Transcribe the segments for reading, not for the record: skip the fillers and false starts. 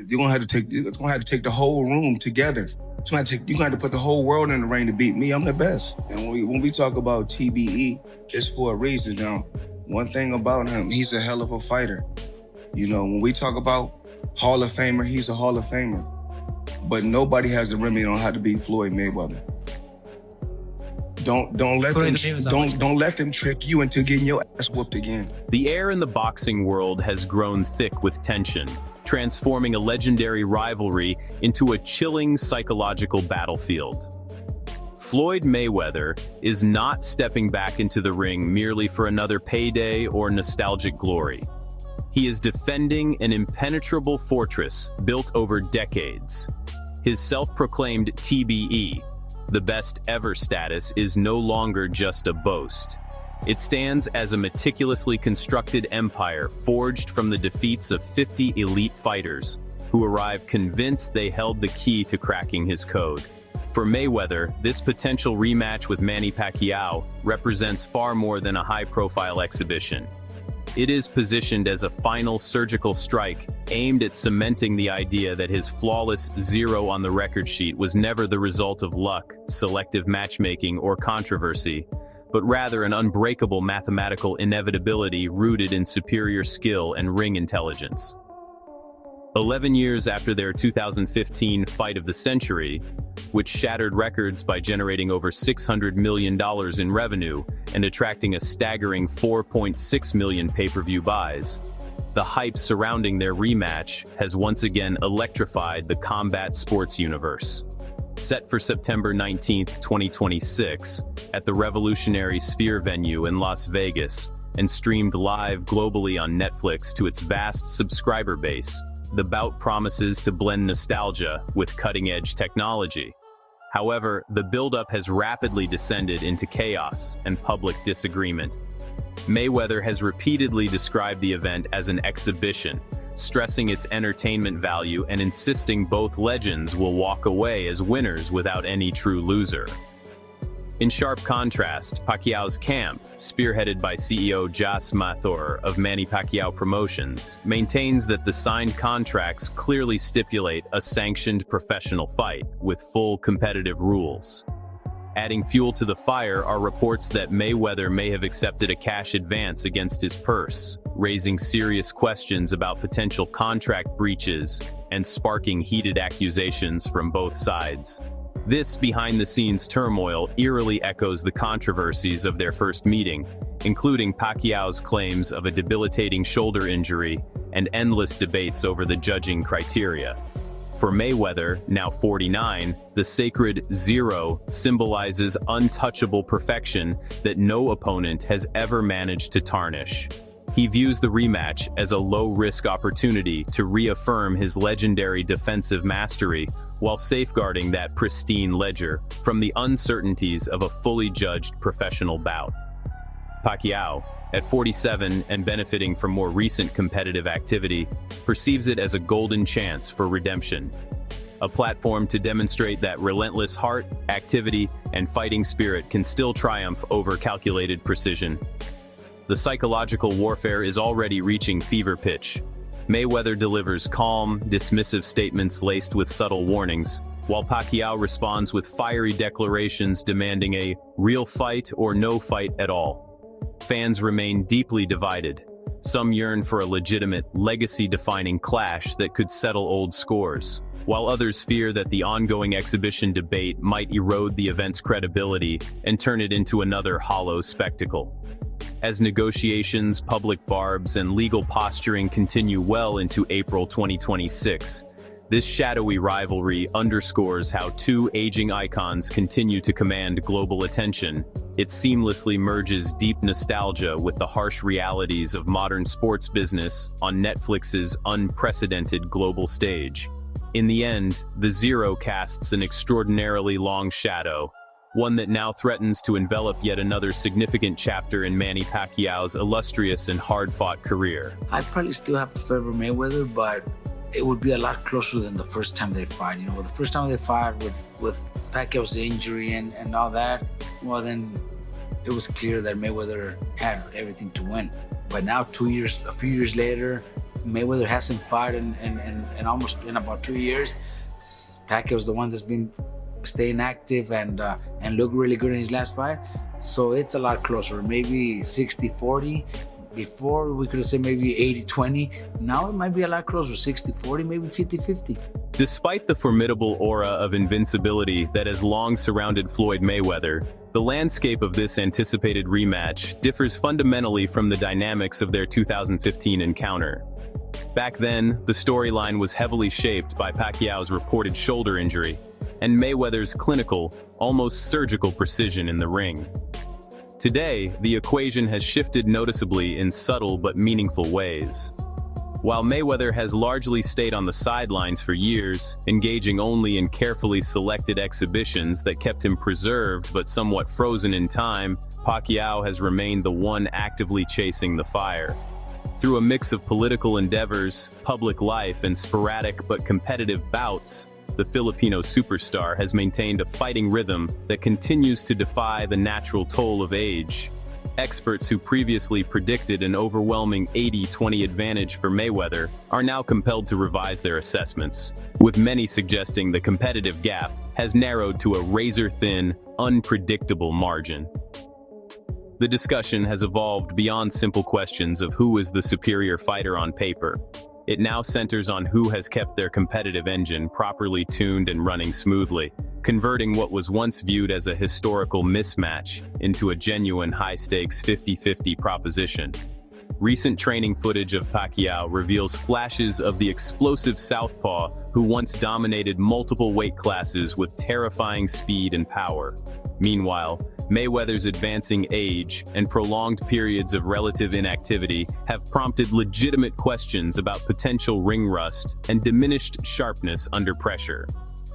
You're gonna have to take the whole room together. You're gonna have to put the whole world in the ring to beat me. I'm the best. And when we talk about TBE, it's for a reason. Now, one thing about him, he's a hell of a fighter. You know, when we talk about Hall of Famer, he's a Hall of Famer. But nobody has the remedy on how to beat Floyd Mayweather. Don't let them trick you into getting your ass whooped again. The air in the boxing world has grown thick with tension, transforming a legendary rivalry into a chilling psychological battlefield. Floyd Mayweather is not stepping back into the ring merely for another payday or nostalgic glory. He is defending an impenetrable fortress built over decades. His self-proclaimed TBE, the best ever status, is no longer just a boast. It stands as a meticulously constructed empire forged from the defeats of 50 elite fighters who arrived convinced they held the key to cracking his code. For Mayweather, this potential rematch with Manny Pacquiao represents far more than a high-profile exhibition. It is positioned as a final surgical strike aimed at cementing the idea that his flawless 0 on the record sheet was never the result of luck, selective matchmaking, or controversy, but rather an unbreakable mathematical inevitability rooted in superior skill and ring intelligence. 11 years after their 2015 fight of the century, which shattered records by generating over $600 million in revenue and attracting a staggering 4.6 million pay-per-view buys, the hype surrounding their rematch has once again electrified the combat sports universe. Set for September 19, 2026, at the revolutionary Sphere venue in Las Vegas, and streamed live globally on Netflix to its vast subscriber base, the bout promises to blend nostalgia with cutting-edge technology. However, the build-up has rapidly descended into chaos and public disagreement. Mayweather has repeatedly described the event as an exhibition, stressing its entertainment value and insisting both legends will walk away as winners without any true loser. In sharp contrast, Pacquiao's camp, spearheaded by CEO Jas Mathur of Manny Pacquiao Promotions, maintains that the signed contracts clearly stipulate a sanctioned professional fight with full competitive rules. Adding fuel to the fire are reports that Mayweather may have accepted a cash advance against his purse, raising serious questions about potential contract breaches and sparking heated accusations from both sides. This behind-the-scenes turmoil eerily echoes the controversies of their first meeting, including Pacquiao's claims of a debilitating shoulder injury and endless debates over the judging criteria. For Mayweather, now 49, the sacred 0 symbolizes untouchable perfection that no opponent has ever managed to tarnish. He views the rematch as a low-risk opportunity to reaffirm his legendary defensive mastery while safeguarding that pristine ledger from the uncertainties of a fully judged professional bout. Pacquiao, at 47 and benefiting from more recent competitive activity, perceives it as a golden chance for redemption. A platform to demonstrate that relentless heart, activity, and fighting spirit can still triumph over calculated precision. The psychological warfare is already reaching fever pitch. Mayweather delivers calm, dismissive statements laced with subtle warnings, while Pacquiao responds with fiery declarations demanding a real fight or no fight at all. Fans remain deeply divided. Some yearn for a legitimate, legacy-defining clash that could settle old scores, while others fear that the ongoing exhibition debate might erode the event's credibility and turn it into another hollow spectacle. As negotiations, public barbs, and legal posturing continue well into April 2026, this shadowy rivalry underscores how two aging icons continue to command global attention. It seamlessly merges deep nostalgia with the harsh realities of modern sports business on Netflix's unprecedented global stage. In the end, the 0 casts an extraordinarily long shadow, one that now threatens to envelop yet another significant chapter in Manny Pacquiao's illustrious and hard-fought career. I'd probably still have to favor Mayweather, but it would be a lot closer than the first time they fought. You know, the first time they fought with Pacquiao's injury and all that, well then it was clear that Mayweather had everything to win. But now a few years later, Mayweather hasn't fought in almost in about 2 years. Pacquiao's the one that's been staying active and looked really good in his last fight. So it's a lot closer, maybe 60-40. Before we could have said maybe 80-20. Now it might be a lot closer, 60-40, maybe 50-50. Despite the formidable aura of invincibility that has long surrounded Floyd Mayweather, the landscape of this anticipated rematch differs fundamentally from the dynamics of their 2015 encounter. Back then, the storyline was heavily shaped by Pacquiao's reported shoulder injury and Mayweather's clinical, almost surgical precision in the ring. Today, the equation has shifted noticeably in subtle but meaningful ways. While Mayweather has largely stayed on the sidelines for years, engaging only in carefully selected exhibitions that kept him preserved but somewhat frozen in time, Pacquiao has remained the one actively chasing the fire. Through a mix of political endeavors, public life, and sporadic but competitive bouts, the Filipino superstar has maintained a fighting rhythm that continues to defy the natural toll of age. Experts who previously predicted an overwhelming 80-20 advantage for Mayweather are now compelled to revise their assessments, with many suggesting the competitive gap has narrowed to a razor-thin, unpredictable margin. The discussion has evolved beyond simple questions of who is the superior fighter on paper. It now centers on who has kept their competitive engine properly tuned and running smoothly, converting what was once viewed as a historical mismatch into a genuine high-stakes 50-50 proposition. Recent training footage of Pacquiao reveals flashes of the explosive southpaw who once dominated multiple weight classes with terrifying speed and power. Meanwhile, Mayweather's advancing age and prolonged periods of relative inactivity have prompted legitimate questions about potential ring rust and diminished sharpness under pressure.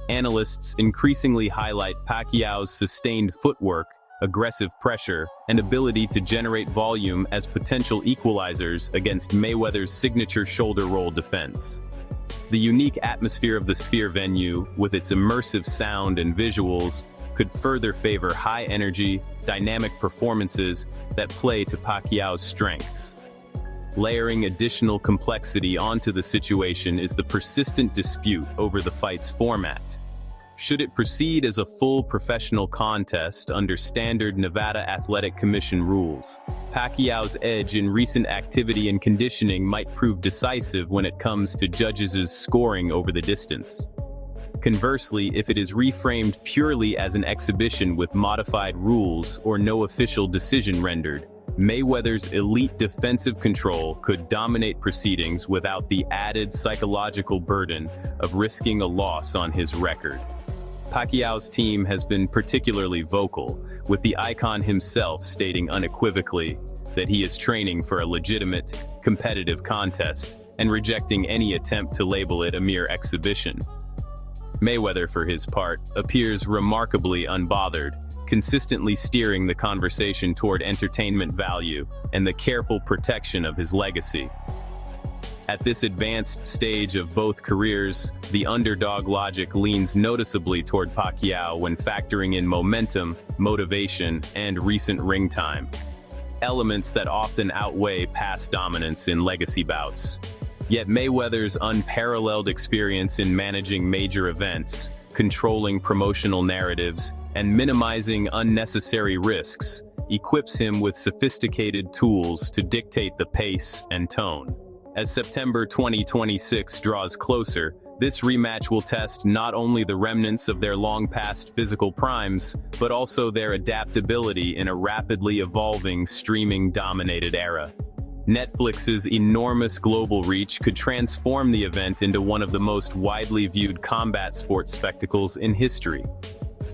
Analysts increasingly highlight Pacquiao's sustained footwork, aggressive pressure, and ability to generate volume as potential equalizers against Mayweather's signature shoulder roll defense. The unique atmosphere of the Sphere venue, with its immersive sound and visuals, could further favor high-energy, dynamic performances that play to Pacquiao's strengths. Layering additional complexity onto the situation is the persistent dispute over the fight's format. Should it proceed as a full professional contest under standard Nevada Athletic Commission rules? Pacquiao's edge in recent activity and conditioning might prove decisive when it comes to judges' scoring over the distance. Conversely, if it is reframed purely as an exhibition with modified rules or no official decision rendered, Mayweather's elite defensive control could dominate proceedings without the added psychological burden of risking a loss on his record. Pacquiao's team has been particularly vocal, with the icon himself stating unequivocally that he is training for a legitimate, competitive contest and rejecting any attempt to label it a mere exhibition. Mayweather, for his part, appears remarkably unbothered, consistently steering the conversation toward entertainment value and the careful protection of his legacy. At this advanced stage of both careers, the underdog logic leans noticeably toward Pacquiao when factoring in momentum, motivation, and recent ring time, elements that often outweigh past dominance in legacy bouts. Yet Mayweather's unparalleled experience in managing major events, controlling promotional narratives, and minimizing unnecessary risks equips him with sophisticated tools to dictate the pace and tone. As September 2026 draws closer, this rematch will test not only the remnants of their long-past physical primes, but also their adaptability in a rapidly evolving streaming-dominated era. Netflix's enormous global reach could transform the event into one of the most widely viewed combat sports spectacles in history.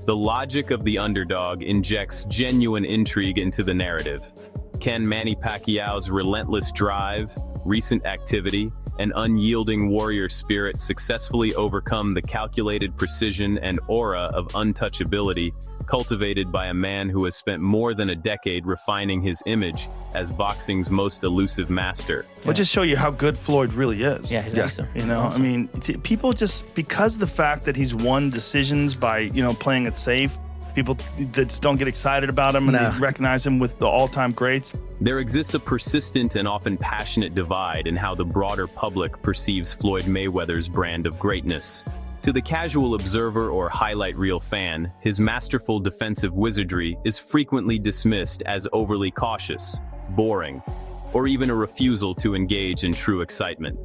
The logic of the underdog injects genuine intrigue into the narrative. Can Manny Pacquiao's relentless drive, recent activity, and unyielding warrior spirit successfully overcome the calculated precision and aura of untouchability cultivated by a man who has spent more than a decade refining his image as boxing's most elusive master? Well, just show you how good Floyd really is. Yeah, he's awesome. You know, I mean, people just, because the fact that he's won decisions by, you know, playing it safe, People that just don't get excited about him and they recognize him with the all-time greats. There exists a persistent and often passionate divide in how the broader public perceives Floyd Mayweather's brand of greatness. To the casual observer or highlight reel fan, his masterful defensive wizardry is frequently dismissed as overly cautious, boring, or even a refusal to engage in true excitement.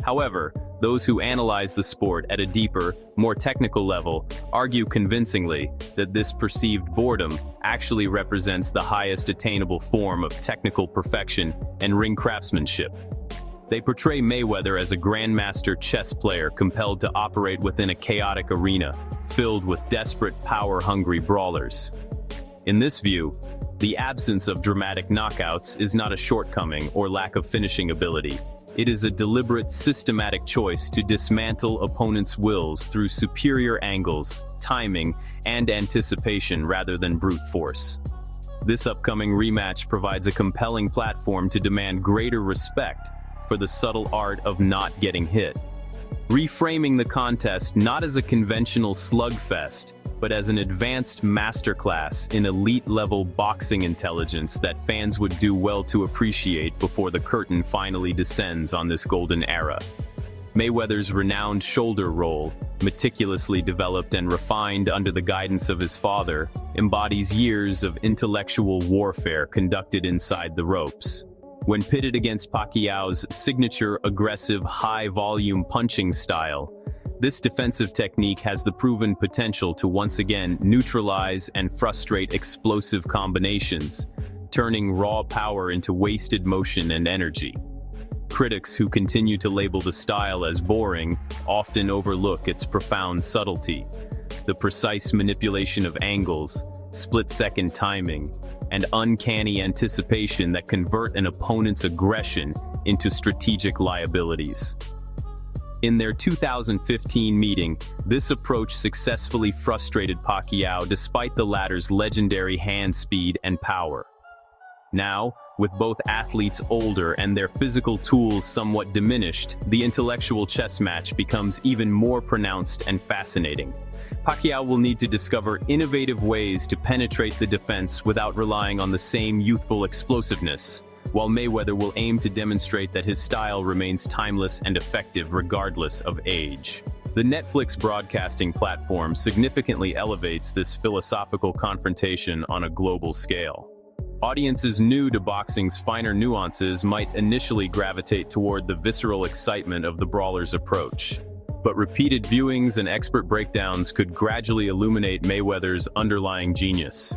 However, those who analyze the sport at a deeper, more technical level argue convincingly that this perceived boredom actually represents the highest attainable form of technical perfection and ring craftsmanship. They portray Mayweather as a grandmaster chess player compelled to operate within a chaotic arena filled with desperate, power-hungry brawlers. In this view, the absence of dramatic knockouts is not a shortcoming or lack of finishing ability. It is a deliberate, systematic choice to dismantle opponents' wills through superior angles, timing, and anticipation rather than brute force. This upcoming rematch provides a compelling platform to demand greater respect for the subtle art of not getting hit. Reframing the contest not as a conventional slugfest, but as an advanced masterclass in elite-level boxing intelligence that fans would do well to appreciate before the curtain finally descends on this golden era. Mayweather's renowned shoulder roll, meticulously developed and refined under the guidance of his father, embodies years of intellectual warfare conducted inside the ropes. When pitted against Pacquiao's signature aggressive, high-volume punching style, this defensive technique has the proven potential to once again neutralize and frustrate explosive combinations, turning raw power into wasted motion and energy. Critics who continue to label the style as boring often overlook its profound subtlety. The precise manipulation of angles, split-second timing, and uncanny anticipation that convert an opponent's aggression into strategic liabilities. In their 2015 meeting, this approach successfully frustrated Pacquiao despite the latter's legendary hand speed and power. Now, with both athletes older and their physical tools somewhat diminished, the intellectual chess match becomes even more pronounced and fascinating. Pacquiao will need to discover innovative ways to penetrate the defense without relying on the same youthful explosiveness, while Mayweather will aim to demonstrate that his style remains timeless and effective regardless of age. The Netflix broadcasting platform significantly elevates this philosophical confrontation on a global scale. Audiences new to boxing's finer nuances might initially gravitate toward the visceral excitement of the brawler's approach, but repeated viewings and expert breakdowns could gradually illuminate Mayweather's underlying genius.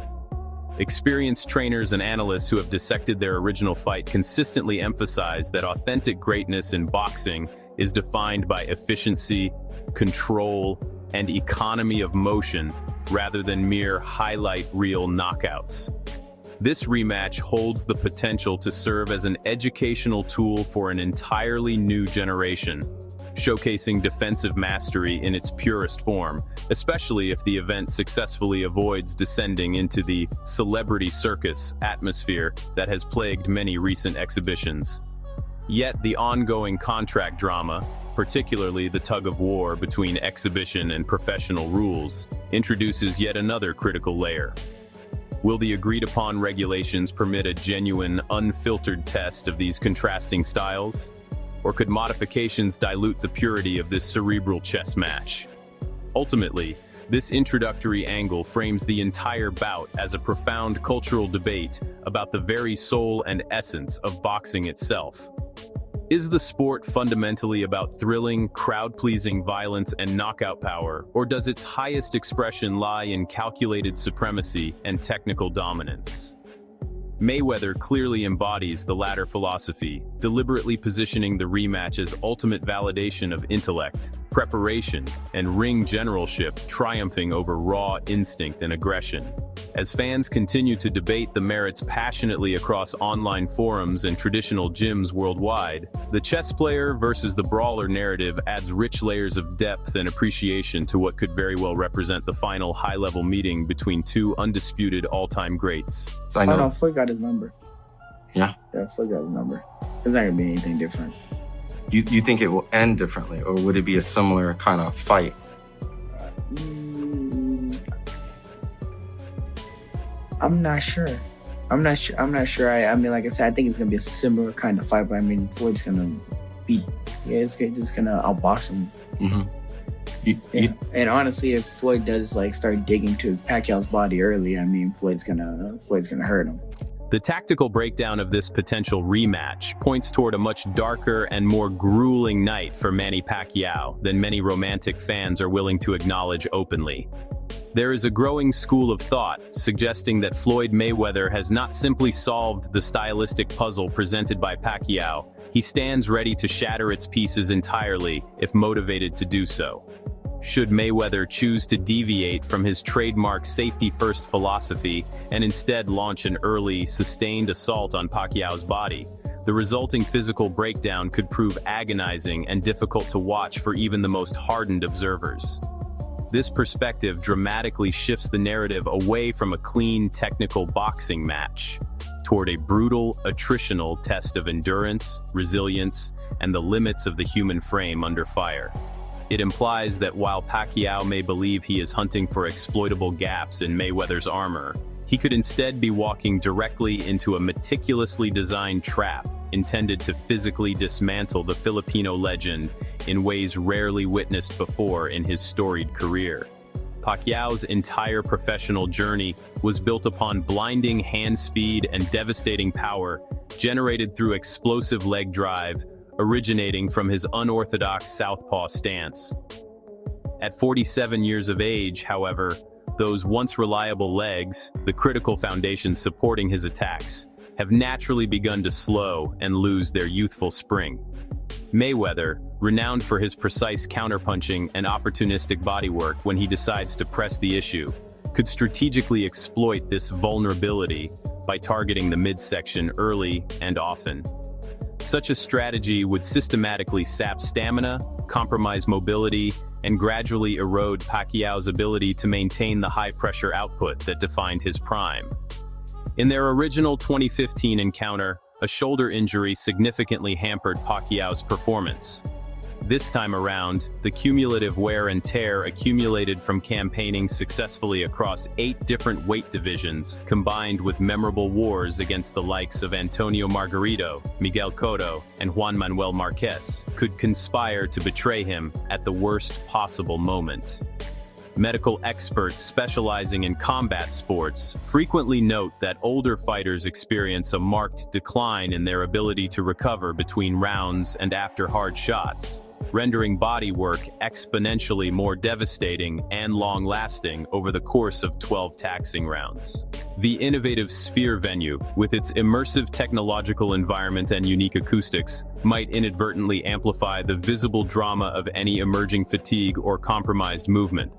Experienced trainers and analysts who have dissected their original fight consistently emphasize that authentic greatness in boxing is defined by efficiency, control, and economy of motion rather than mere highlight reel knockouts. This rematch holds the potential to serve as an educational tool for an entirely new generation, showcasing defensive mastery in its purest form, especially if the event successfully avoids descending into the celebrity circus atmosphere that has plagued many recent exhibitions. Yet the ongoing contract drama, particularly the tug-of-war between exhibition and professional rules, introduces yet another critical layer. Will the agreed-upon regulations permit a genuine, unfiltered test of these contrasting styles? Or could modifications dilute the purity of this cerebral chess match? Ultimately, this introductory angle frames the entire bout as a profound cultural debate about the very soul and essence of boxing itself. Is the sport fundamentally about thrilling, crowd-pleasing violence and knockout power, or does its highest expression lie in calculated supremacy and technical dominance? Mayweather clearly embodies the latter philosophy, deliberately positioning the rematch as ultimate validation of intellect, preparation, and ring generalship triumphing over raw instinct and aggression. As fans continue to debate the merits passionately across online forums and traditional gyms worldwide, the chess player versus the brawler narrative adds rich layers of depth and appreciation to what could very well represent the final high-level meeting between two undisputed all-time greats. I know Floyd got his number. Yeah? Yeah, Floyd got his number. There's not gonna be anything different. You think it will end differently, or would it be a similar kind of fight? I'm not sure. I'm not sure. I mean, like I said, I think it's gonna be a similar kind of fight, but I mean, Floyd's gonna just gonna outbox him. Mm-hmm. And honestly, if Floyd does like start digging to Pacquiao's body early, I mean, Floyd's gonna hurt him. The tactical breakdown of this potential rematch points toward a much darker and more grueling night for Manny Pacquiao than many romantic fans are willing to acknowledge openly. There is a growing school of thought suggesting that Floyd Mayweather has not simply solved the stylistic puzzle presented by Pacquiao, he stands ready to shatter its pieces entirely if motivated to do so. Should Mayweather choose to deviate from his trademark safety-first philosophy and instead launch an early, sustained assault on Pacquiao's body, the resulting physical breakdown could prove agonizing and difficult to watch for even the most hardened observers. This perspective dramatically shifts the narrative away from a clean, technical boxing match toward a brutal, attritional test of endurance, resilience, and the limits of the human frame under fire. It implies that while Pacquiao may believe he is hunting for exploitable gaps in Mayweather's armor, he could instead be walking directly into a meticulously designed trap intended to physically dismantle the Filipino legend in ways rarely witnessed before in his storied career. Pacquiao's entire professional journey was built upon blinding hand speed and devastating power generated through explosive leg drive, originating from his unorthodox southpaw stance. At 47 years of age, however, those once reliable legs, the critical foundation supporting his attacks, have naturally begun to slow and lose their youthful spring. Mayweather, renowned for his precise counterpunching and opportunistic bodywork when he decides to press the issue, could strategically exploit this vulnerability by targeting the midsection early and often. Such a strategy would systematically sap stamina, compromise mobility, and gradually erode Pacquiao's ability to maintain the high-pressure output that defined his prime. In their original 2015 encounter, a shoulder injury significantly hampered Pacquiao's performance. This time around, the cumulative wear and tear accumulated from campaigning successfully across 8 different weight divisions, combined with memorable wars against the likes of Antonio Margarito, Miguel Cotto, and Juan Manuel Marquez, could conspire to betray him at the worst possible moment. Medical experts specializing in combat sports frequently note that older fighters experience a marked decline in their ability to recover between rounds and after hard shots, rendering body work exponentially more devastating and long-lasting over the course of 12 taxing rounds. The innovative Sphere venue, with its immersive technological environment and unique acoustics, might inadvertently amplify the visible drama of any emerging fatigue or compromised movement.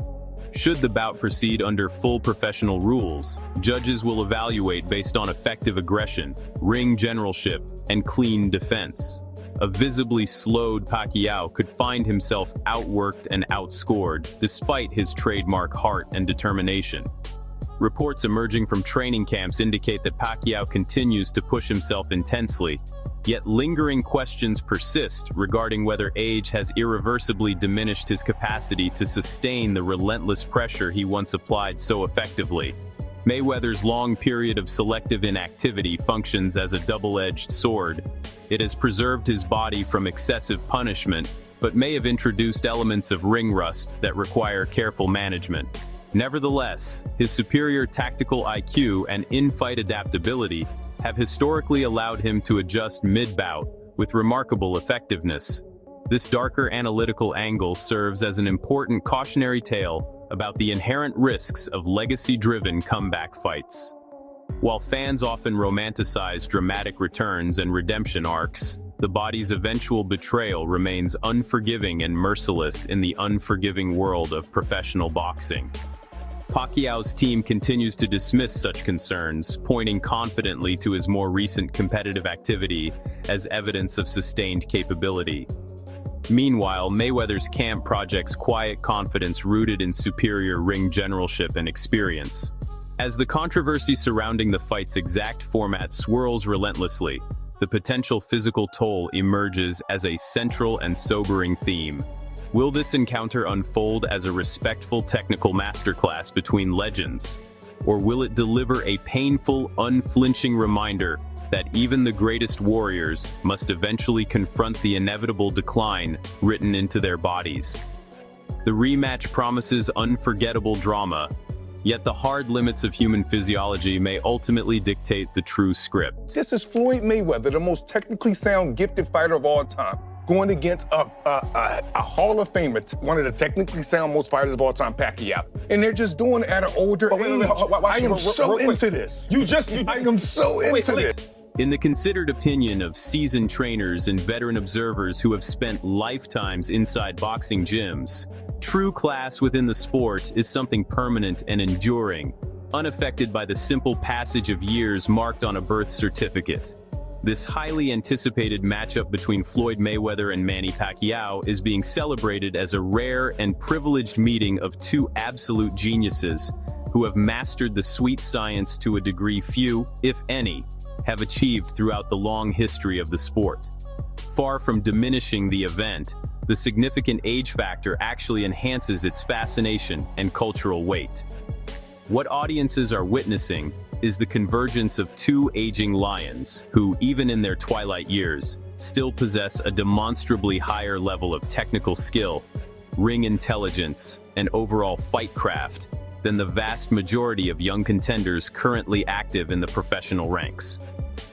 Should the bout proceed under full professional rules, judges will evaluate based on effective aggression, ring generalship, and clean defense. A visibly slowed Pacquiao could find himself outworked and outscored, despite his trademark heart and determination. Reports emerging from training camps indicate that Pacquiao continues to push himself intensely, yet lingering questions persist regarding whether age has irreversibly diminished his capacity to sustain the relentless pressure he once applied so effectively. Mayweather's long period of selective inactivity functions as a double-edged sword. It has preserved his body from excessive punishment, but may have introduced elements of ring rust that require careful management. Nevertheless, his superior tactical IQ and in-fight adaptability have historically allowed him to adjust mid-bout with remarkable effectiveness. This darker analytical angle serves as an important cautionary tale about the inherent risks of legacy-driven comeback fights. While fans often romanticize dramatic returns and redemption arcs, the body's eventual betrayal remains unforgiving and merciless in the unforgiving world of professional boxing. Pacquiao's team continues to dismiss such concerns, pointing confidently to his more recent competitive activity as evidence of sustained capability. Meanwhile, Mayweather's camp projects quiet confidence rooted in superior ring generalship and experience. As the controversy surrounding the fight's exact format swirls relentlessly, the potential physical toll emerges as a central and sobering theme. Will this encounter unfold as a respectful technical masterclass between legends? Or will it deliver a painful, unflinching reminder that even the greatest warriors must eventually confront the inevitable decline written into their bodies? The rematch promises unforgettable drama, yet the hard limits of human physiology may ultimately dictate the true script. This is Floyd Mayweather, the most technically sound, gifted fighter of all time, going against a Hall of Famer, one of the technically sound most fighters of all time, Pacquiao. And they're just doing it at an older age. I am so into this. I am so into this. In the considered opinion of seasoned trainers and veteran observers who have spent lifetimes inside boxing gyms, true class within the sport is something permanent and enduring, unaffected by the simple passage of years marked on a birth certificate. This highly anticipated matchup between Floyd Mayweather and Manny Pacquiao is being celebrated as a rare and privileged meeting of two absolute geniuses who have mastered the sweet science to a degree few, if any, have achieved throughout the long history of the sport. Far from diminishing the event, the significant age factor actually enhances its fascination and cultural weight. What audiences are witnessing is the convergence of two aging lions who, even in their twilight years, still possess a demonstrably higher level of technical skill, ring intelligence, and overall fight craft than the vast majority of young contenders currently active in the professional ranks.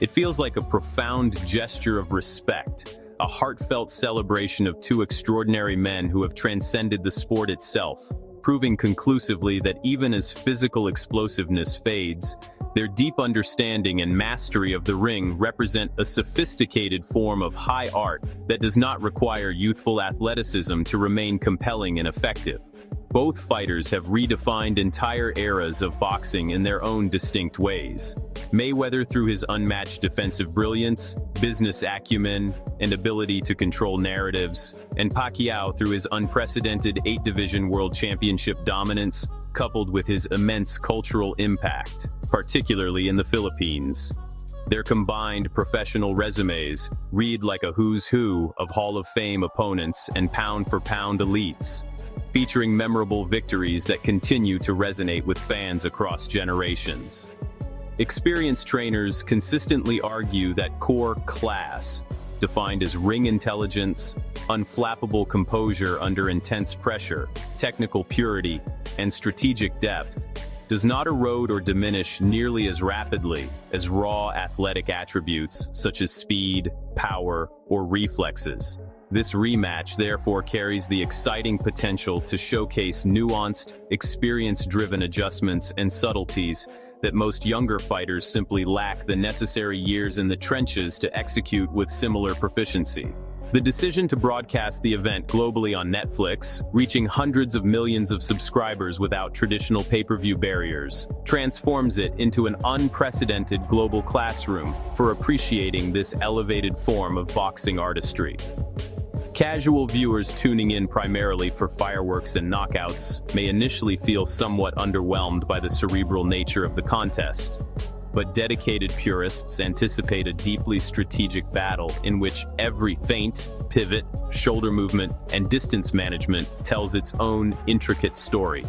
It feels like a profound gesture of respect, a heartfelt celebration of two extraordinary men who have transcended the sport itself, proving conclusively that even as physical explosiveness fades, their deep understanding and mastery of the ring represent a sophisticated form of high art that does not require youthful athleticism to remain compelling and effective. Both fighters have redefined entire eras of boxing in their own distinct ways. Mayweather through his unmatched defensive brilliance, business acumen, and ability to control narratives, and Pacquiao through his unprecedented 8-division world championship dominance, coupled with his immense cultural impact, particularly in the Philippines. Their combined professional resumes read like a who's who of Hall of Fame opponents and pound-for-pound elites, featuring memorable victories that continue to resonate with fans across generations. Experienced trainers consistently argue that core class, defined as ring intelligence, unflappable composure under intense pressure, technical purity, and strategic depth, does not erode or diminish nearly as rapidly as raw athletic attributes such as speed, power, or reflexes. This rematch therefore carries the exciting potential to showcase nuanced, experience-driven adjustments and subtleties that most younger fighters simply lack the necessary years in the trenches to execute with similar proficiency. The decision to broadcast the event globally on Netflix, reaching hundreds of millions of subscribers without traditional pay-per-view barriers, transforms it into an unprecedented global classroom for appreciating this elevated form of boxing artistry. Casual viewers tuning in primarily for fireworks and knockouts may initially feel somewhat underwhelmed by the cerebral nature of the contest, but dedicated purists anticipate a deeply strategic battle in which every feint, pivot, shoulder movement, and distance management tells its own intricate story.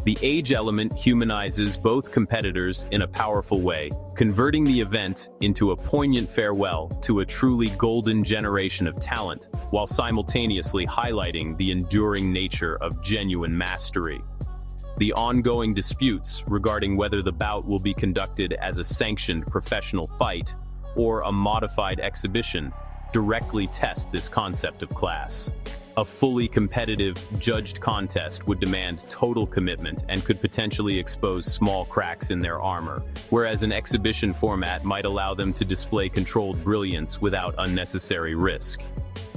The age element humanizes both competitors in a powerful way, converting the event into a poignant farewell to a truly golden generation of talent, while simultaneously highlighting the enduring nature of genuine mastery. The ongoing disputes regarding whether the bout will be conducted as a sanctioned professional fight or a modified exhibition directly test this concept of class. A fully competitive, judged contest would demand total commitment and could potentially expose small cracks in their armor, whereas an exhibition format might allow them to display controlled brilliance without unnecessary risk.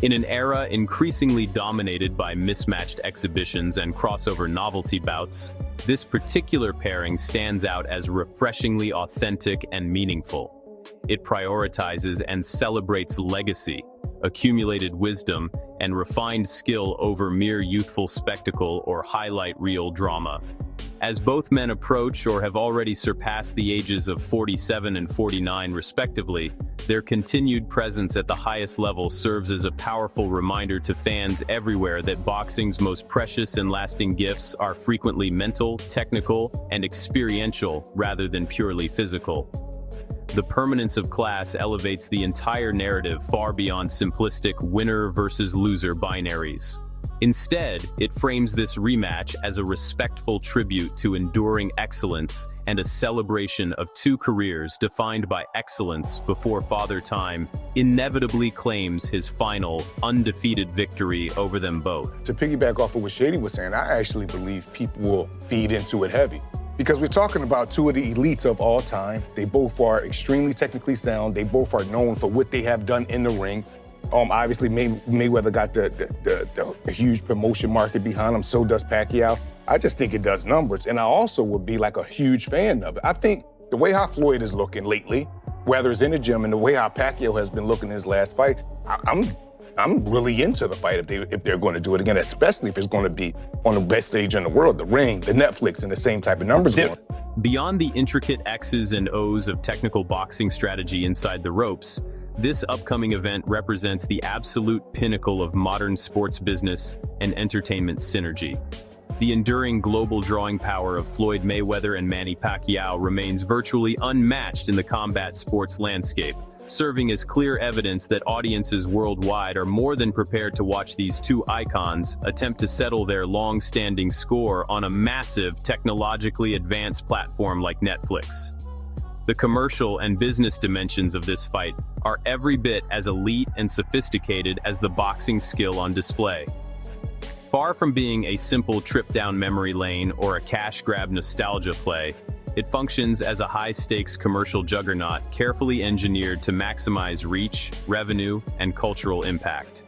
In an era increasingly dominated by mismatched exhibitions and crossover novelty bouts, this particular pairing stands out as refreshingly authentic and meaningful. It prioritizes and celebrates legacy, accumulated wisdom, and refined skill over mere youthful spectacle or highlight reel drama. As both men approach or have already surpassed the ages of 47 and 49 respectively, their continued presence at the highest level serves as a powerful reminder to fans everywhere that boxing's most precious and lasting gifts are frequently mental, technical, and experiential rather than purely physical. The permanence of class elevates the entire narrative far beyond simplistic winner versus loser binaries. Instead, it frames this rematch as a respectful tribute to enduring excellence and a celebration of two careers defined by excellence before Father Time inevitably claims his final, undefeated victory over them both. To piggyback off of what Shady was saying, I actually believe people will feed into it heavy. Because we're talking about two of the elites of all time. They both are extremely technically sound. They both are known for what they have done in the ring. Obviously, Mayweather got the huge promotion market behind him, so does Pacquiao. I just think it does numbers, and I also would be like a huge fan of it. I think the way how Floyd is looking lately, whether it's in the gym and the way how Pacquiao has been looking in his last fight, I'm really into the fight if they're going to do it again, especially if it's going to be on the best stage in the world, the ring, the Netflix, and the same type of numbers going. Beyond the intricate X's and O's of technical boxing strategy inside the ropes, this upcoming event represents the absolute pinnacle of modern sports business and entertainment synergy. The enduring global drawing power of Floyd Mayweather and Manny Pacquiao remains virtually unmatched in the combat sports landscape, serving as clear evidence that audiences worldwide are more than prepared to watch these two icons attempt to settle their long-standing score on a massive, technologically advanced platform like Netflix. The commercial and business dimensions of this fight are every bit as elite and sophisticated as the boxing skill on display. Far from being a simple trip down memory lane or a cash grab nostalgia play, it functions as a high-stakes commercial juggernaut carefully engineered to maximize reach, revenue, and cultural impact.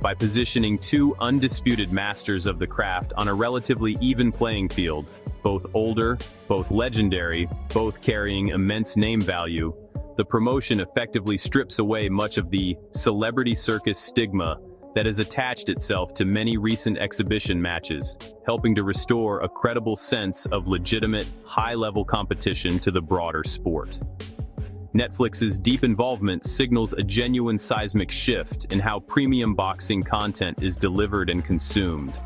By positioning two undisputed masters of the craft on a relatively even playing field, both older, both legendary, both carrying immense name value, the promotion effectively strips away much of the celebrity circus stigma that has attached itself to many recent exhibition matches, helping to restore a credible sense of legitimate, high-level competition to the broader sport. Netflix's deep involvement signals a genuine seismic shift in how premium boxing content is delivered and consumed.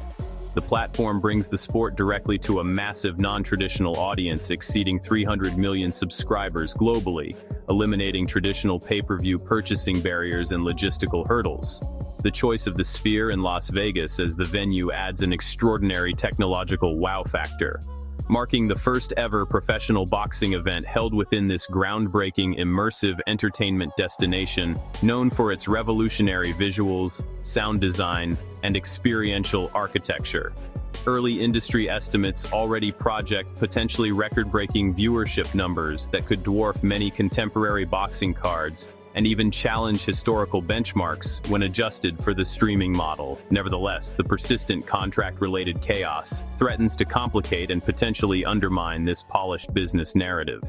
The platform brings the sport directly to a massive non-traditional audience exceeding 300 million subscribers globally, eliminating traditional pay-per-view purchasing barriers and logistical hurdles. The choice of the Sphere in Las Vegas as the venue adds an extraordinary technological wow factor, marking the first ever professional boxing event held within this groundbreaking immersive entertainment destination known for its revolutionary visuals, sound design, and experiential architecture. Early industry estimates already project potentially record-breaking viewership numbers that could dwarf many contemporary boxing cards and even challenge historical benchmarks when adjusted for the streaming model. Nevertheless, the persistent contract-related chaos threatens to complicate and potentially undermine this polished business narrative.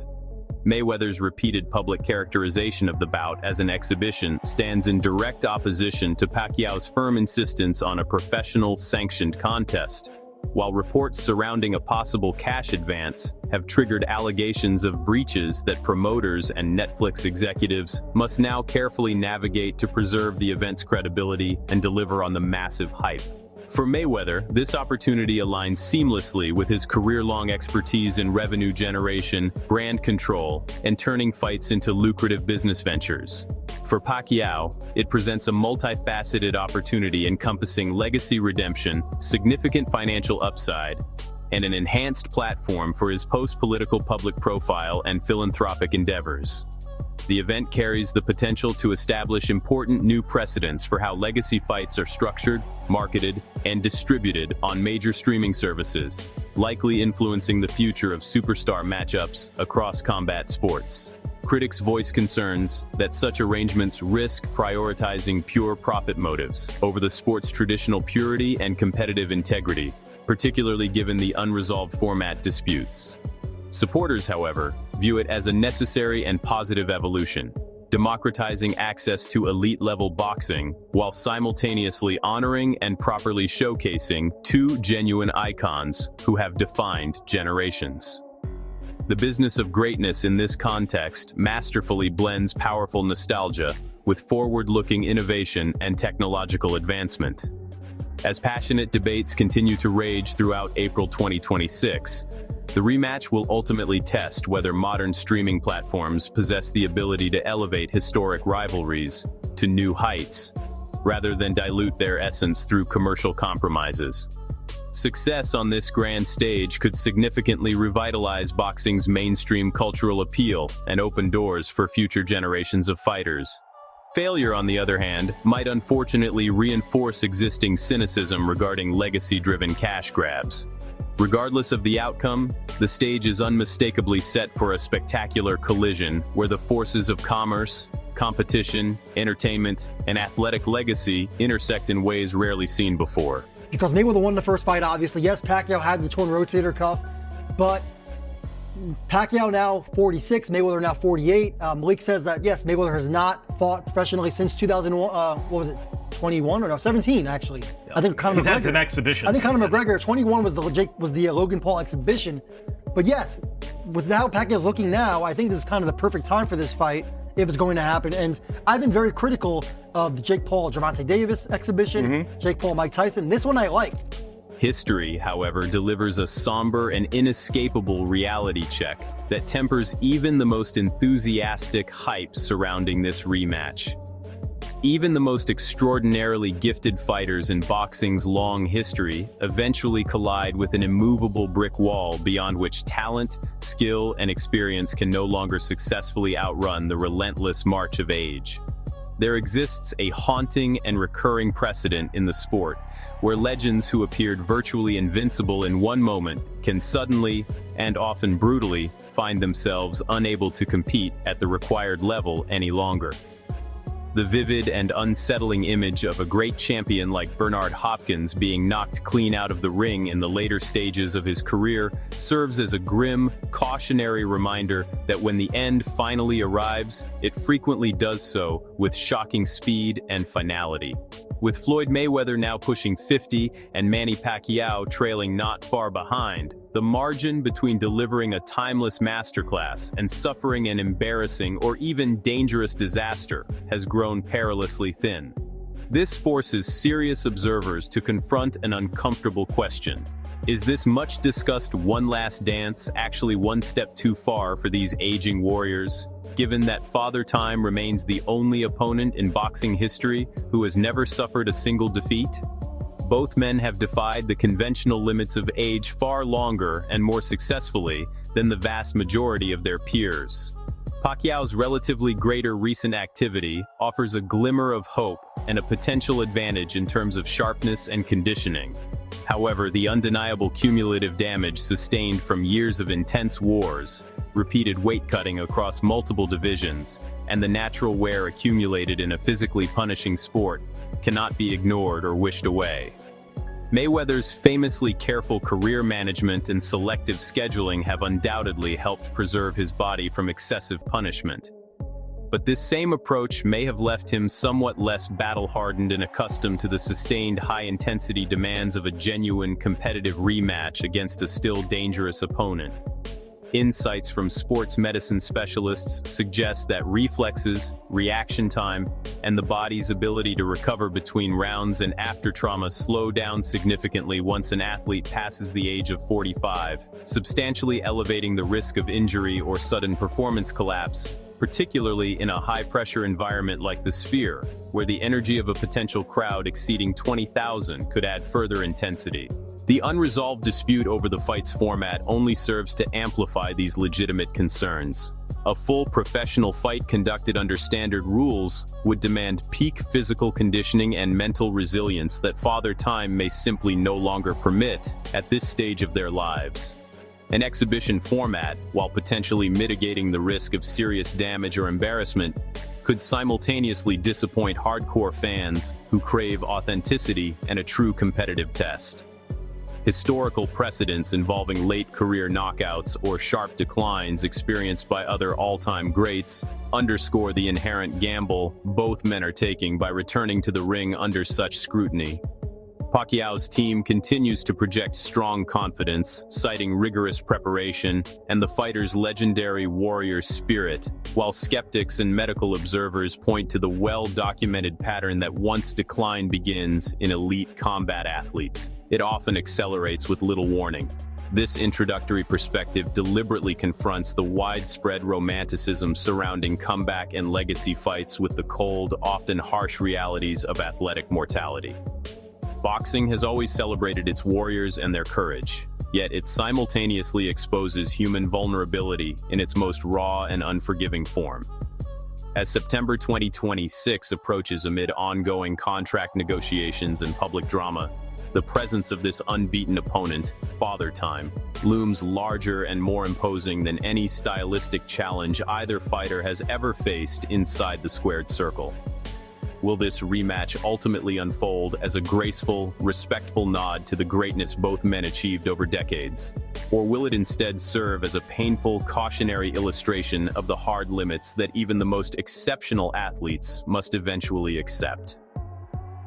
Mayweather's repeated public characterization of the bout as an exhibition stands in direct opposition to Pacquiao's firm insistence on a professional, sanctioned contest, while reports surrounding a possible cash advance have triggered allegations of breaches that promoters and Netflix executives must now carefully navigate to preserve the event's credibility and deliver on the massive hype. For Mayweather, this opportunity aligns seamlessly with his career-long expertise in revenue generation, brand control, and turning fights into lucrative business ventures. For Pacquiao, it presents a multifaceted opportunity encompassing legacy redemption, significant financial upside, and an enhanced platform for his post-political public profile and philanthropic endeavors. The event carries the potential to establish important new precedents for how legacy fights are structured, marketed, and distributed on major streaming services, likely influencing the future of superstar matchups across combat sports. Critics voice concerns that such arrangements risk prioritizing pure profit motives over the sport's traditional purity and competitive integrity, particularly given the unresolved format disputes. Supporters, however, view it as a necessary and positive evolution. democratizing access to elite-level boxing while simultaneously honoring and properly showcasing two genuine icons who have defined generations. The business of greatness in this context masterfully blends powerful nostalgia with forward-looking innovation and technological advancement. As passionate debates continue to rage throughout April 2026, the rematch will ultimately test whether modern streaming platforms possess the ability to elevate historic rivalries to new heights, rather than dilute their essence through commercial compromises. Success on this grand stage could significantly revitalize boxing's mainstream cultural appeal and open doors for future generations of fighters. Failure, on the other hand, might unfortunately reinforce existing cynicism regarding legacy-driven cash grabs. Regardless of the outcome, the stage is unmistakably set for a spectacular collision where the forces of commerce, competition, entertainment, and athletic legacy intersect in ways rarely seen before. Because Mayweather won the first fight, obviously. Yes, Pacquiao had the torn rotator cuff, but Pacquiao now 46, Mayweather now 48. Malik says that, yes, Mayweather has not fought professionally since 2001, what was it, 21 or no, 17 actually. Yeah. I think Conor McGregor. He's had some exhibitions. I think Conor McGregor, 21 was the Logan Paul exhibition. But yes, with how Pacquiao's looking now, I think this is kind of the perfect time for this fight if it's going to happen. And I've been very critical of the Jake Paul, Gervonta Davis exhibition, Jake Paul, Mike Tyson. This one I like. History, however, delivers a somber and inescapable reality check that tempers even the most enthusiastic hype surrounding this rematch. Even the most extraordinarily gifted fighters in boxing's long history eventually collide with an immovable brick wall beyond which talent, skill, and experience can no longer successfully outrun the relentless march of age. There exists a haunting and recurring precedent in the sport, where legends who appeared virtually invincible in one moment can suddenly, and often brutally, find themselves unable to compete at the required level any longer. The vivid and unsettling image of a great champion like Bernard Hopkins being knocked clean out of the ring in the later stages of his career serves as a grim, cautionary reminder that when the end finally arrives, it frequently does so with shocking speed and finality. With Floyd Mayweather now pushing 50 and Manny Pacquiao trailing not far behind, the margin between delivering a timeless masterclass and suffering an embarrassing or even dangerous disaster has grown perilously thin. This forces serious observers to confront an uncomfortable question. Is this much-discussed one last dance actually one step too far for these aging warriors, given that Father Time remains the only opponent in boxing history who has never suffered a single defeat? Both men have defied the conventional limits of age far longer and more successfully than the vast majority of their peers. Pacquiao's relatively greater recent activity offers a glimmer of hope and a potential advantage in terms of sharpness and conditioning. However, the undeniable cumulative damage sustained from years of intense wars, repeated weight cutting across multiple divisions, and the natural wear accumulated in a physically punishing sport cannot be ignored or wished away. Mayweather's famously careful career management and selective scheduling have undoubtedly helped preserve his body from excessive punishment. But this same approach may have left him somewhat less battle-hardened and accustomed to the sustained high-intensity demands of a genuine competitive rematch against a still dangerous opponent. Insights from sports medicine specialists suggest that reflexes, reaction time, and the body's ability to recover between rounds and after trauma slow down significantly once an athlete passes the age of 45, substantially elevating the risk of injury or sudden performance collapse, particularly in a high-pressure environment like the Sphere, where the energy of a potential crowd exceeding 20,000 could add further intensity. The unresolved dispute over the fight's format only serves to amplify these legitimate concerns. A full professional fight conducted under standard rules would demand peak physical conditioning and mental resilience that Father Time may simply no longer permit at this stage of their lives. An exhibition format, while potentially mitigating the risk of serious damage or embarrassment, could simultaneously disappoint hardcore fans who crave authenticity and a true competitive test. Historical precedents involving late career knockouts or sharp declines experienced by other all-time greats underscore the inherent gamble both men are taking by returning to the ring under such scrutiny. Pacquiao's team continues to project strong confidence, citing rigorous preparation and the fighter's legendary warrior spirit, while skeptics and medical observers point to the well-documented pattern that once decline begins in elite combat athletes, it often accelerates with little warning. This introductory perspective deliberately confronts the widespread romanticism surrounding comeback and legacy fights with the cold, often harsh realities of athletic mortality. Boxing has always celebrated its warriors and their courage, yet it simultaneously exposes human vulnerability in its most raw and unforgiving form. As September 2026 approaches amid ongoing contract negotiations and public drama, the presence of this unbeaten opponent, Father Time, looms larger and more imposing than any stylistic challenge either fighter has ever faced inside the squared circle. Will this rematch ultimately unfold as a graceful, respectful nod to the greatness both men achieved over decades? Or will it instead serve as a painful, cautionary illustration of the hard limits that even the most exceptional athletes must eventually accept?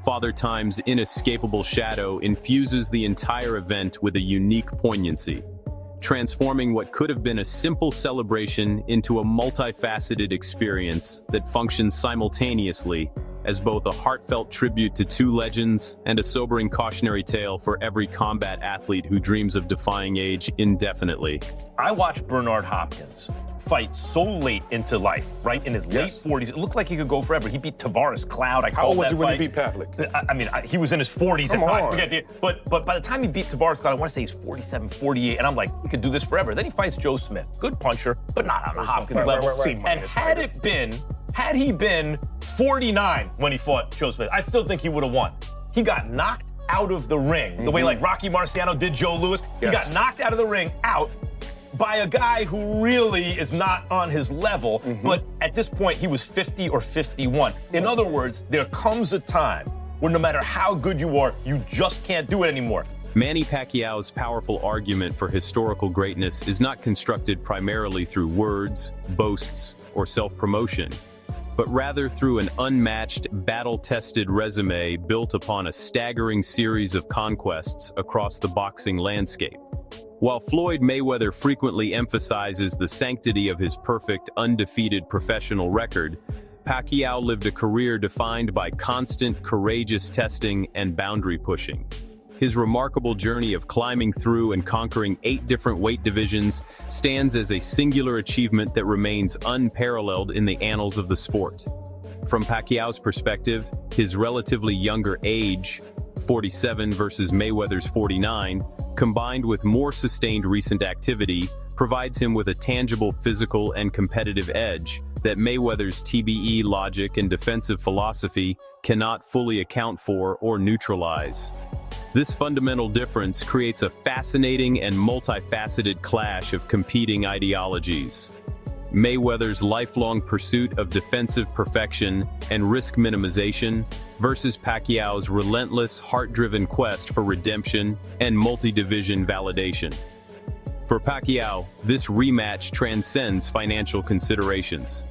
Father Time's inescapable shadow infuses the entire event with a unique poignancy, transforming what could have been a simple celebration into a multifaceted experience that functions simultaneously as both a heartfelt tribute to two legends and a sobering cautionary tale for every combat athlete who dreams of defying age indefinitely. I watched Bernard Hopkins fight so late into life, right? In his late 40s. It looked like he could go forever. He beat Tavares Cloud. How old was he when he beat Pavlik? I mean, he was in his 40s. I forget the, but by the time he beat Tavares Cloud, I want to say he's 47, 48, and I'm like, he could do this forever. Then he fights Joe Smith. Good puncher, but not on a Hopkins level. And had he been 49 when he fought Joe Smith, I still think he would have won. He got knocked out of the ring, the way like Rocky Marciano did Joe Louis. He got knocked out of the ring, out by a guy who really is not on his level, but at this point he was 50 or 51. In other words, there comes a time where no matter how good you are, you just can't do it anymore. Manny Pacquiao's powerful argument for historical greatness is not constructed primarily through words, boasts, or self-promotion, but rather through an unmatched, battle-tested resume built upon a staggering series of conquests across the boxing landscape. While Floyd Mayweather frequently emphasizes the sanctity of his perfect, undefeated professional record, Pacquiao lived a career defined by constant, courageous testing and boundary pushing. His remarkable journey of climbing through and conquering 8 different weight divisions stands as a singular achievement that remains unparalleled in the annals of the sport. From Pacquiao's perspective, his relatively younger age, 47 versus Mayweather's 49, combined with more sustained recent activity, provides him with a tangible physical and competitive edge that Mayweather's TBE logic and defensive philosophy cannot fully account for or neutralize. This fundamental difference creates a fascinating and multifaceted clash of competing ideologies. Mayweather's lifelong pursuit of defensive perfection and risk minimization versus Pacquiao's relentless, heart-driven quest for redemption and multi-division validation. For Pacquiao, this rematch transcends financial considerations.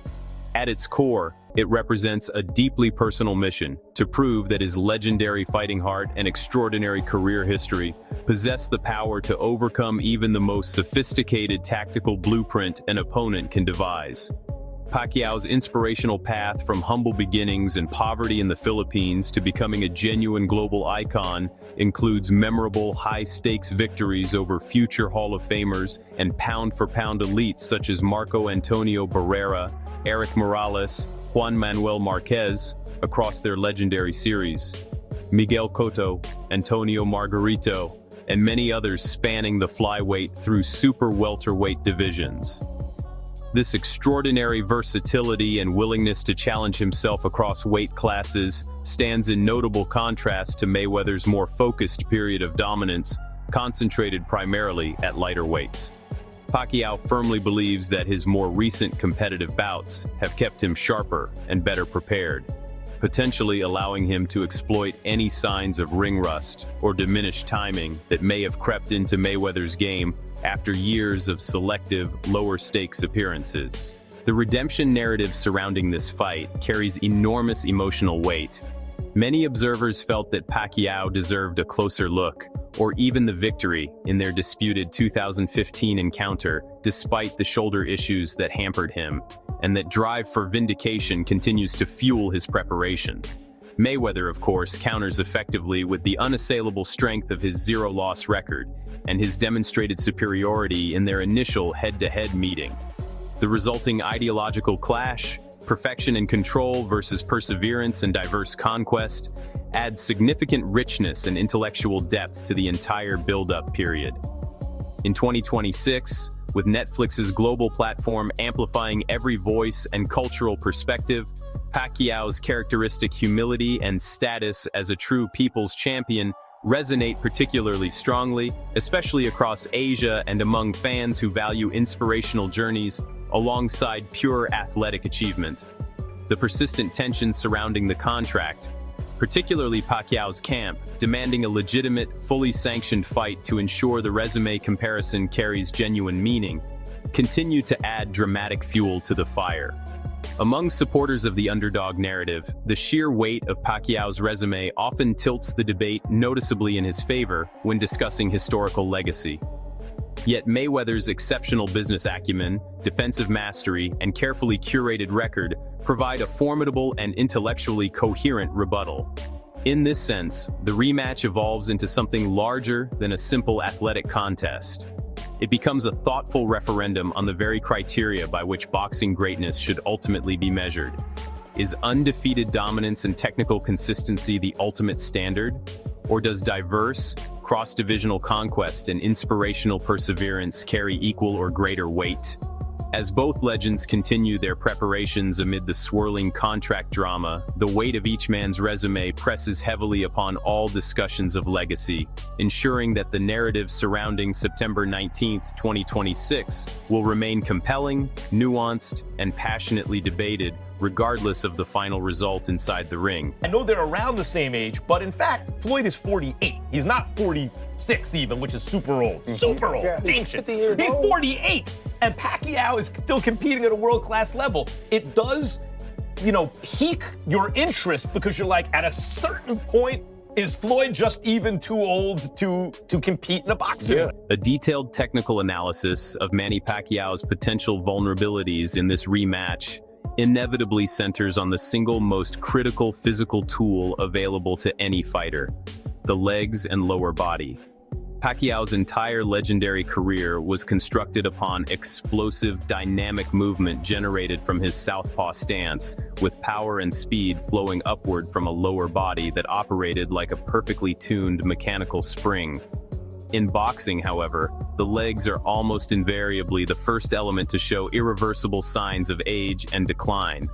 At its core, it represents a deeply personal mission to prove that his legendary fighting heart and extraordinary career history possess the power to overcome even the most sophisticated tactical blueprint an opponent can devise. Pacquiao's inspirational path from humble beginnings and poverty in the Philippines to becoming a genuine global icon includes memorable high-stakes victories over future Hall of Famers and pound-for-pound elites such as Marco Antonio Barrera, Eric Morales, Juan Manuel Marquez across their legendary series, Miguel Cotto, Antonio Margarito, and many others spanning the flyweight through super welterweight divisions. This extraordinary versatility and willingness to challenge himself across weight classes stands in notable contrast to Mayweather's more focused period of dominance, concentrated primarily at lighter weights. Pacquiao firmly believes that his more recent competitive bouts have kept him sharper and better prepared, potentially allowing him to exploit any signs of ring rust or diminished timing that may have crept into Mayweather's game after years of selective, lower-stakes appearances. The redemption narrative surrounding this fight carries enormous emotional weight. Many observers felt that Pacquiao deserved a closer look, or even the victory, in their disputed 2015 encounter, despite the shoulder issues that hampered him, and that drive for vindication continues to fuel his preparation. Mayweather, of course, counters effectively with the unassailable strength of his zero-loss record and his demonstrated superiority in their initial head-to-head meeting. The resulting ideological clash, perfection and control versus perseverance and diverse conquest, adds significant richness and intellectual depth to the entire build-up period. In 2026, with Netflix's global platform amplifying every voice and cultural perspective, Pacquiao's characteristic humility and status as a true people's champion resonate particularly strongly, especially across Asia and among fans who value inspirational journeys alongside pure athletic achievement. The persistent tensions surrounding the contract, particularly Pacquiao's camp, demanding a legitimate, fully sanctioned fight to ensure the resume comparison carries genuine meaning, continue to add dramatic fuel to the fire. Among supporters of the underdog narrative, the sheer weight of Pacquiao's resume often tilts the debate noticeably in his favor when discussing historical legacy. Yet Mayweather's exceptional business acumen, defensive mastery, and carefully curated record provide a formidable and intellectually coherent rebuttal. In this sense, the rematch evolves into something larger than a simple athletic contest. It becomes a thoughtful referendum on the very criteria by which boxing greatness should ultimately be measured. Is undefeated dominance and technical consistency the ultimate standard? Or does diverse, cross-divisional conquest and inspirational perseverance carry equal or greater weight? As both legends continue their preparations amid the swirling contract drama, the weight of each man's resume presses heavily upon all discussions of legacy, ensuring that the narrative surrounding September 19, 2026 will remain compelling, nuanced, and passionately debated, regardless of the final result inside the ring. I know they're around the same age, but in fact, Floyd is 48. He's not 46 even, which is super old. Super old. Yeah, ancient. 50 years He's old. 48, and Pacquiao is still competing at a world-class level. It does, pique your interest because you're like, at a certain point, is Floyd just even too old to compete in a boxing? Yeah. A detailed technical analysis of Manny Pacquiao's potential vulnerabilities in this rematch inevitably centers on the single most critical physical tool available to any fighter: the legs and lower body. Pacquiao's entire legendary career was constructed upon explosive, dynamic movement generated from his southpaw stance, with power and speed flowing upward from a lower body that operated like a perfectly tuned mechanical spring. In boxing, however, the legs are almost invariably the first element to show irreversible signs of age and decline.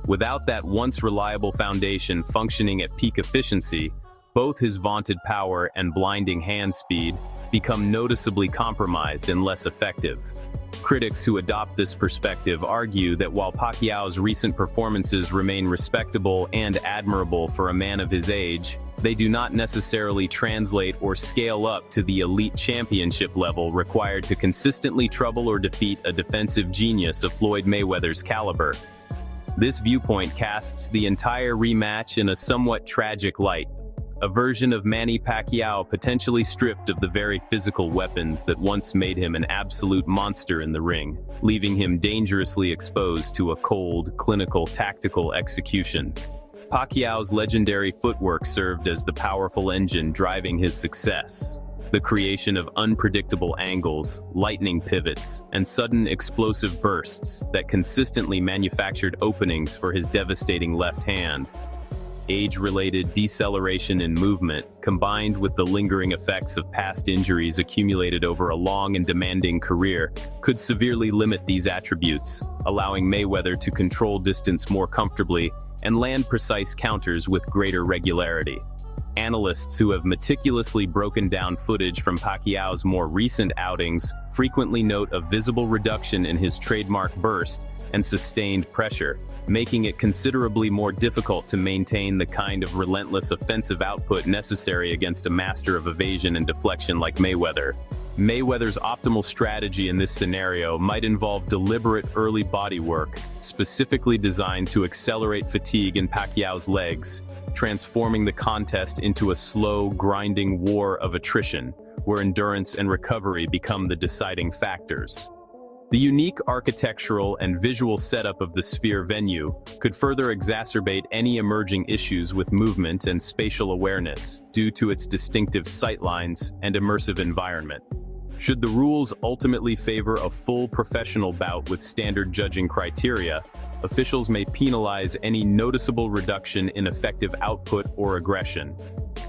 Without that once reliable foundation functioning at peak efficiency, both his vaunted power and blinding hand speed become noticeably compromised and less effective. Critics who adopt this perspective argue that while Pacquiao's recent performances remain respectable and admirable for a man of his age, they do not necessarily translate or scale up to the elite championship level required to consistently trouble or defeat a defensive genius of Floyd Mayweather's caliber. This viewpoint casts the entire rematch in a somewhat tragic light, a version of Manny Pacquiao potentially stripped of the very physical weapons that once made him an absolute monster in the ring, leaving him dangerously exposed to a cold, clinical, tactical execution. Pacquiao's legendary footwork served as the powerful engine driving his success. The creation of unpredictable angles, lightning pivots, and sudden explosive bursts that consistently manufactured openings for his devastating left hand. Age-related deceleration in movement, combined with the lingering effects of past injuries accumulated over a long and demanding career, could severely limit these attributes, allowing Mayweather to control distance more comfortably and land precise counters with greater regularity. Analysts who have meticulously broken down footage from Pacquiao's more recent outings frequently note a visible reduction in his trademark burst and sustained pressure, making it considerably more difficult to maintain the kind of relentless offensive output necessary against a master of evasion and deflection like Mayweather. Mayweather's optimal strategy in this scenario might involve deliberate early body work, specifically designed to accelerate fatigue in Pacquiao's legs, transforming the contest into a slow, grinding war of attrition, where endurance and recovery become the deciding factors. The unique architectural and visual setup of the Sphere venue could further exacerbate any emerging issues with movement and spatial awareness due to its distinctive sightlines and immersive environment. Should the rules ultimately favor a full professional bout with standard judging criteria, officials may penalize any noticeable reduction in effective output or aggression.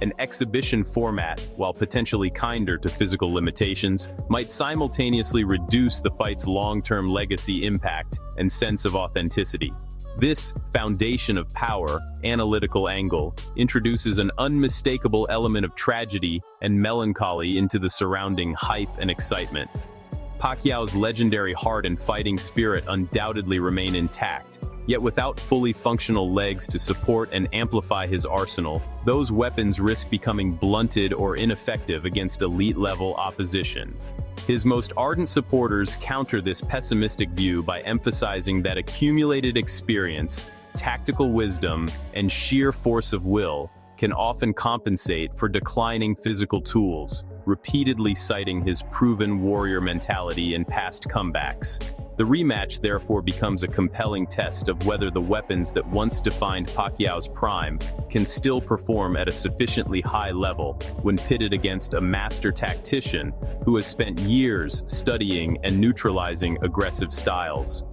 An exhibition format, while potentially kinder to physical limitations, might simultaneously reduce the fight's long-term legacy impact and sense of authenticity. This foundation of power, analytical angle, introduces an unmistakable element of tragedy and melancholy into the surrounding hype and excitement. Pacquiao's legendary heart and fighting spirit undoubtedly remain intact, yet without fully functional legs to support and amplify his arsenal, those weapons risk becoming blunted or ineffective against elite-level opposition. His most ardent supporters counter this pessimistic view by emphasizing that accumulated experience, tactical wisdom, and sheer force of will can often compensate for declining physical tools, repeatedly citing his proven warrior mentality in past comebacks. The rematch therefore becomes a compelling test of whether the weapons that once defined Pacquiao's prime can still perform at a sufficiently high level when pitted against a master tactician who has spent years studying and neutralizing aggressive styles.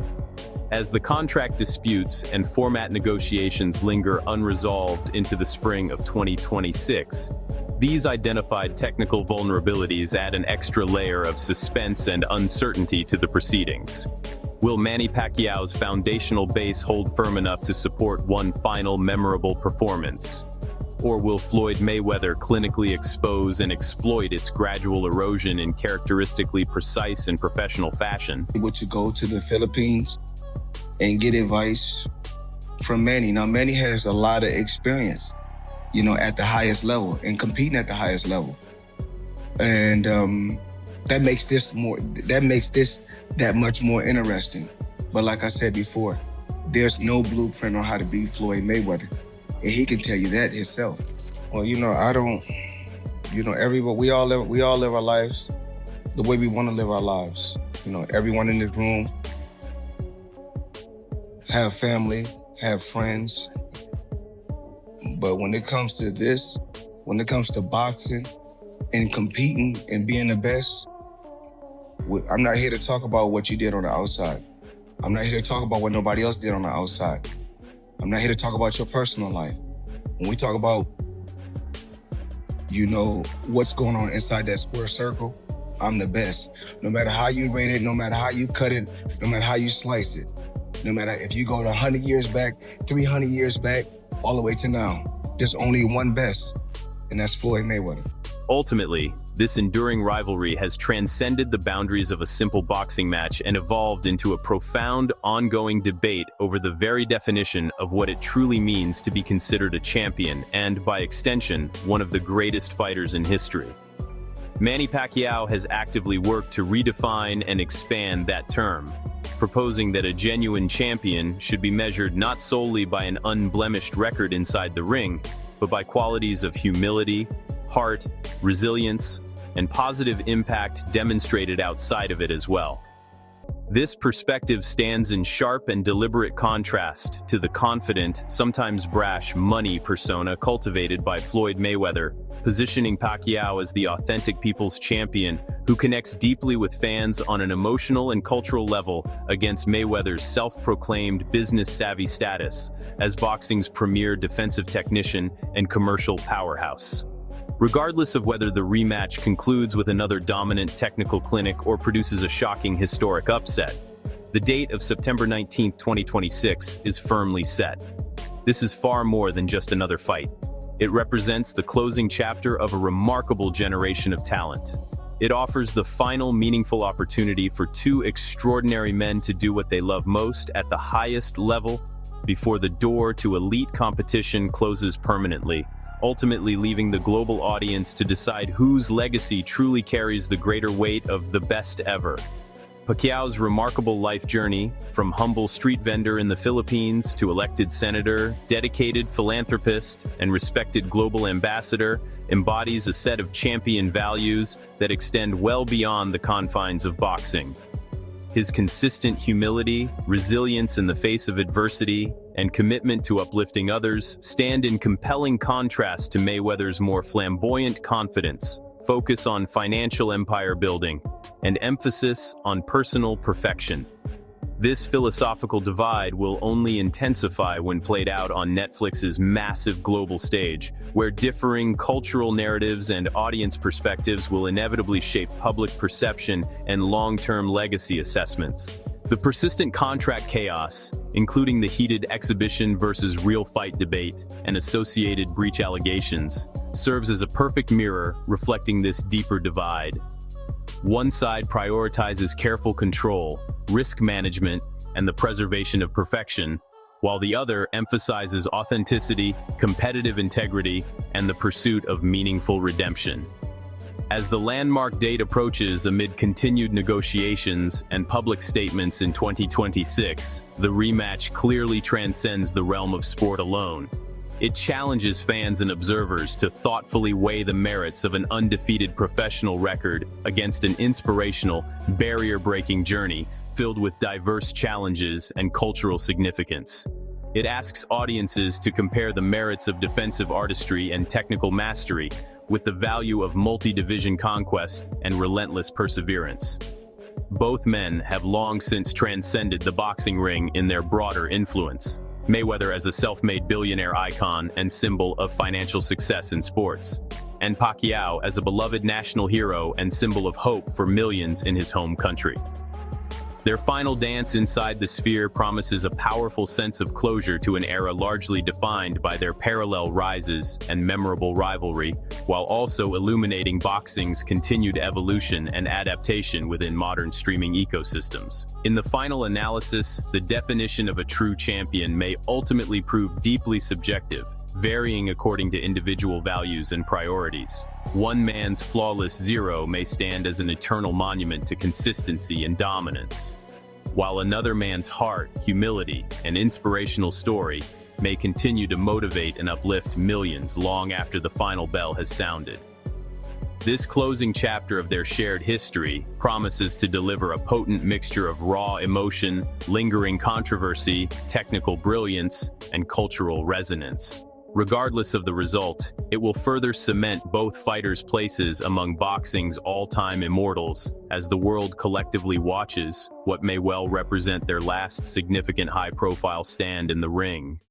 As the contract disputes and format negotiations linger unresolved into the spring of 2026, these identified technical vulnerabilities add an extra layer of suspense and uncertainty to the proceedings. Will Manny Pacquiao's foundational base hold firm enough to support one final memorable performance? Or will Floyd Mayweather clinically expose and exploit its gradual erosion in characteristically precise and professional fashion? To go to the Philippines and get advice from Manny. Now, Manny has a lot of experience, at the highest level and competing at the highest level. And that makes this that much more interesting. But like I said before, there's no blueprint on how to beat Floyd Mayweather. And he can tell you that himself. Well, I don't, everybody, we all live our lives the way we want to live our lives. Everyone in this room have family, have friends. But when it comes to this, when it comes to boxing and competing and being the best, I'm not here to talk about what you did on the outside. I'm not here to talk about what nobody else did on the outside. I'm not here to talk about your personal life. When we talk about, what's going on inside that square circle, I'm the best. No matter how you rate it, no matter how you cut it, no matter how you slice it, no matter if you go to 100 years back, 300 years back, all the way to now, there's only one best, and that's Floyd Mayweather. Ultimately, this enduring rivalry has transcended the boundaries of a simple boxing match and evolved into a profound, ongoing debate over the very definition of what it truly means to be considered a champion and, by extension, one of the greatest fighters in history. Manny Pacquiao has actively worked to redefine and expand that term, proposing that a genuine champion should be measured not solely by an unblemished record inside the ring, but by qualities of humility, heart, resilience, and positive impact demonstrated outside of it as well. This perspective stands in sharp and deliberate contrast to the confident, sometimes brash money persona cultivated by Floyd Mayweather, positioning Pacquiao as the authentic people's champion who connects deeply with fans on an emotional and cultural level against Mayweather's self-proclaimed business-savvy status as boxing's premier defensive technician and commercial powerhouse. Regardless of whether the rematch concludes with another dominant technical clinic or produces a shocking historic upset, the date of September 19, 2026 is firmly set. This is far more than just another fight. It represents the closing chapter of a remarkable generation of talent. It offers the final meaningful opportunity for two extraordinary men to do what they love most at the highest level before the door to elite competition closes permanently, ultimately leaving the global audience to decide whose legacy truly carries the greater weight of the best ever. Pacquiao's remarkable life journey, from humble street vendor in the Philippines to elected senator, dedicated philanthropist, and respected global ambassador, embodies a set of champion values that extend well beyond the confines of boxing. His consistent humility, resilience in the face of adversity, and commitment to uplifting others stand in compelling contrast to Mayweather's more flamboyant confidence, focus on financial empire building, and emphasis on personal perfection. This philosophical divide will only intensify when played out on Netflix's massive global stage, where differing cultural narratives and audience perspectives will inevitably shape public perception and long-term legacy assessments. The persistent contract chaos, including the heated exhibition versus real fight debate and associated breach allegations, serves as a perfect mirror reflecting this deeper divide. One side prioritizes careful control, risk management, and the preservation of perfection, while the other emphasizes authenticity, competitive integrity, and the pursuit of meaningful redemption. As the landmark date approaches amid continued negotiations and public statements in 2026, the rematch clearly transcends the realm of sport alone. It challenges fans and observers to thoughtfully weigh the merits of an undefeated professional record against an inspirational, barrier-breaking journey filled with diverse challenges and cultural significance. It asks audiences to compare the merits of defensive artistry and technical mastery with the value of multi-division conquest and relentless perseverance. Both men have long since transcended the boxing ring in their broader influence. Mayweather as a self-made billionaire icon and symbol of financial success in sports, and Pacquiao as a beloved national hero and symbol of hope for millions in his home country. Their final dance inside the sphere promises a powerful sense of closure to an era largely defined by their parallel rises and memorable rivalry, while also illuminating boxing's continued evolution and adaptation within modern streaming ecosystems. In the final analysis, the definition of a true champion may ultimately prove deeply subjective, varying according to individual values and priorities. One man's flawless zero may stand as an eternal monument to consistency and dominance, while another man's heart, humility, and inspirational story may continue to motivate and uplift millions long after the final bell has sounded. This closing chapter of their shared history promises to deliver a potent mixture of raw emotion, lingering controversy, technical brilliance, and cultural resonance. Regardless of the result, it will further cement both fighters' places among boxing's all-time immortals as the world collectively watches what may well represent their last significant high-profile stand in the ring.